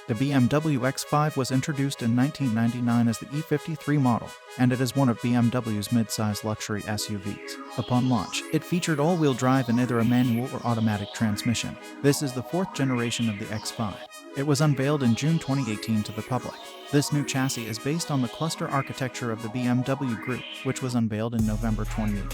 The BMW X5 was introduced in 1999 as the E53 model, and it is one of BMW's mid-size luxury SUVs. Upon launch, it featured all-wheel drive and either a manual or automatic transmission. This is the fourth generation of the X5. It was unveiled in June 2018 to the public. This new chassis is based on the cluster architecture of the BMW Group, which was unveiled in November 2018.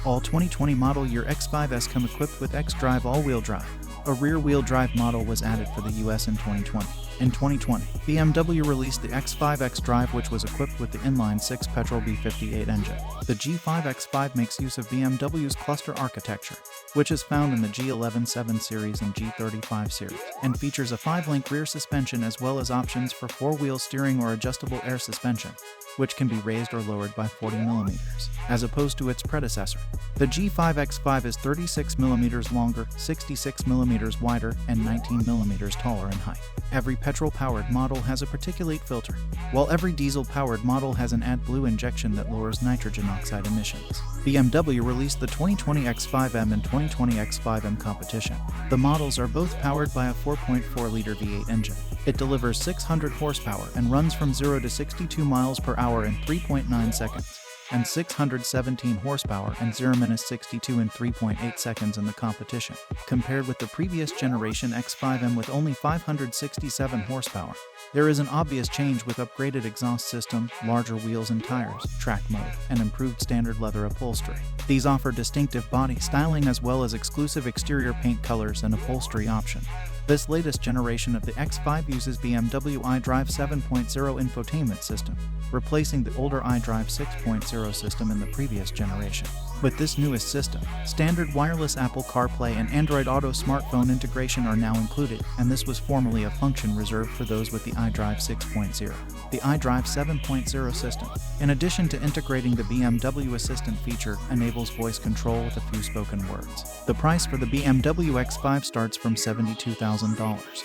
All 2020 model year X5s come equipped with xDrive all-wheel drive. A rear-wheel drive model was added for the US in 2020. In 2020, BMW released the X5 xDrive, which was equipped with the inline-6 petrol B58 engine. The G5 X5 makes use of BMW's cluster architecture, which is found in the G11 7 Series and G35 Series, and features a 5-link rear suspension as well as options for 4-wheel steering or adjustable air suspension, which can be raised or lowered by 40mm, as opposed to its predecessor. The G5 X5 is 36mm longer, 66mm wider, and 19mm taller in height. Every petrol-powered model has a particulate filter, while every diesel-powered model has an AdBlue injection that lowers nitrogen oxide emissions. BMW released the 2020 X5M and 2020 X5M competition. The models are both powered by a 4.4-liter V8 engine. It delivers 600 horsepower and runs from 0 to 62 miles per hour in 3.9 seconds, and 617 horsepower and 0 to 62 in 3.8 seconds in the competition, compared with the previous generation X5M with only 567 horsepower. There is an obvious change with upgraded exhaust system, larger wheels and tires, track mode, and improved standard leather upholstery. These offer distinctive body styling as well as exclusive exterior paint colors and upholstery option. This latest generation of the X5 uses BMW iDrive 7.0 infotainment system, replacing the older iDrive 6.0 system in the previous generation. With this newest system, standard wireless Apple CarPlay and Android Auto smartphone integration are now included, and this was formerly a function reserved for those with the iDrive 6.0. The iDrive 7.0 system, in addition to integrating the BMW Assistant feature, enables voice control with a few spoken words. The price for the BMW X5 starts from $72,000.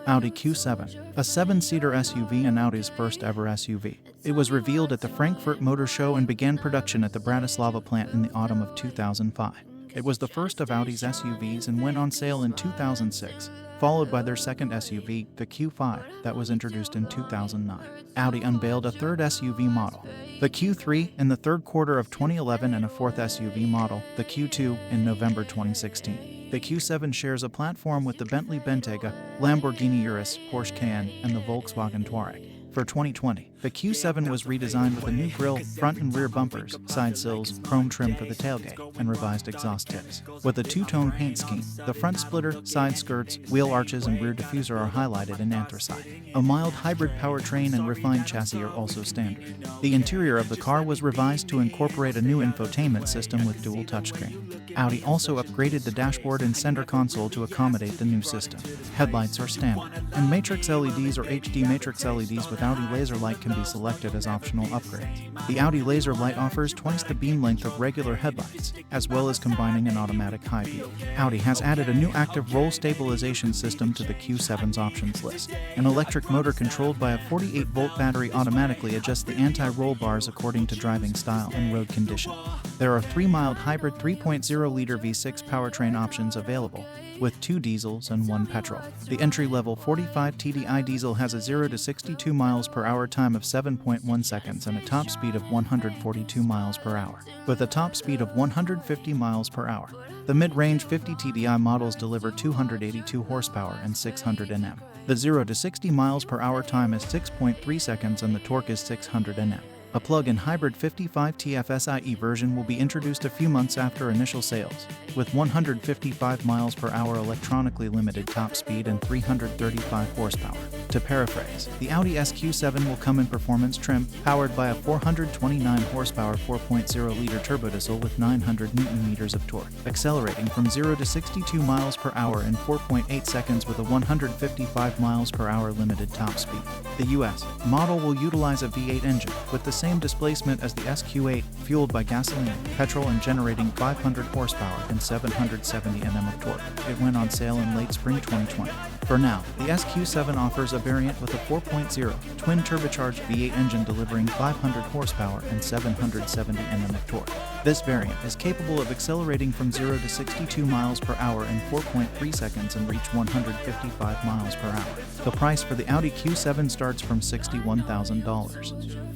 Audi Q7, a 7-seater SUV and Audi's first ever SUV. It was revealed at the Frankfurt Motor Show and began production at the Bratislava plant in the autumn of 2005. It was the first of Audi's SUVs and went on sale in 2006, followed by their second SUV, the Q5, that was introduced in 2009. Audi unveiled a third SUV model, the Q3, in the third quarter of 2011 and a fourth SUV model, the Q2, in November 2016. The Q7 shares a platform with the Bentley Bentayga, Lamborghini Urus, Porsche Cayenne, and the Volkswagen Touareg. For 2020, the Q7 was redesigned with a new grille, front and rear bumpers, side sills, chrome trim for the tailgate, and revised exhaust tips. With a two-tone paint scheme, the front splitter, side skirts, wheel arches, and rear diffuser are highlighted in anthracite. A mild hybrid powertrain and refined chassis are also standard. The interior of the car was revised to incorporate a new infotainment system with dual touchscreen. Audi also upgraded the dashboard and center console to accommodate the new system. Headlights are standard, and matrix LEDs or HD matrix LEDs with Audi laser light can be selected as optional upgrades. The Audi laser light offers twice the beam length of regular headlights, as well as combining an automatic high beam. Audi has added a new active roll stabilization system to the Q7's options list. An electric motor controlled by a 48-volt battery automatically adjusts the anti-roll bars according to driving style and road condition. There are 3 mild hybrid 3.0-liter V6 powertrain options available, with 2 diesels and 1 petrol. The entry-level 45 TDI diesel has a 0 to 62 miles per hour time of 7.1 seconds and a top speed of 142 miles per hour, with a top speed of 150 miles per hour. The mid-range 50 TDI models deliver 282 horsepower and 600 Nm. The 0 to 60 miles per hour time is 6.3 seconds and the torque is 600 Nm. A plug-in hybrid 55 TFSIe version will be introduced a few months after initial sales, with 155 miles per hour electronically limited top speed and 335 horsepower. To paraphrase, the Audi SQ7 will come in performance trim, powered by a 429 horsepower 4.0-liter turbodiesel with 900 Nm of torque, accelerating from 0 to 62 miles per hour in 4.8 seconds with a 155 miles per hour limited top speed. The US model will utilize a V8 engine with the same displacement as the SQ8, fueled by gasoline, petrol, and generating 500 horsepower and 770 Nm of torque. It went on sale in late spring 2020. For now, the SQ7 offers a variant with a 4.0 twin-turbocharged V8 engine delivering 500 horsepower and 770 Nm of torque. This variant is capable of accelerating from 0 to 62 miles per hour in 4.3 seconds and reach 155 miles per hour. The price for the Audi Q7 starts from $61,000.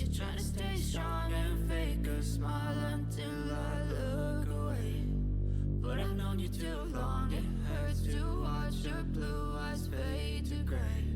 You're trying to stay strong and fake a smile until I look away. But I've known you too long, it hurts to watch your blue eyes fade to gray.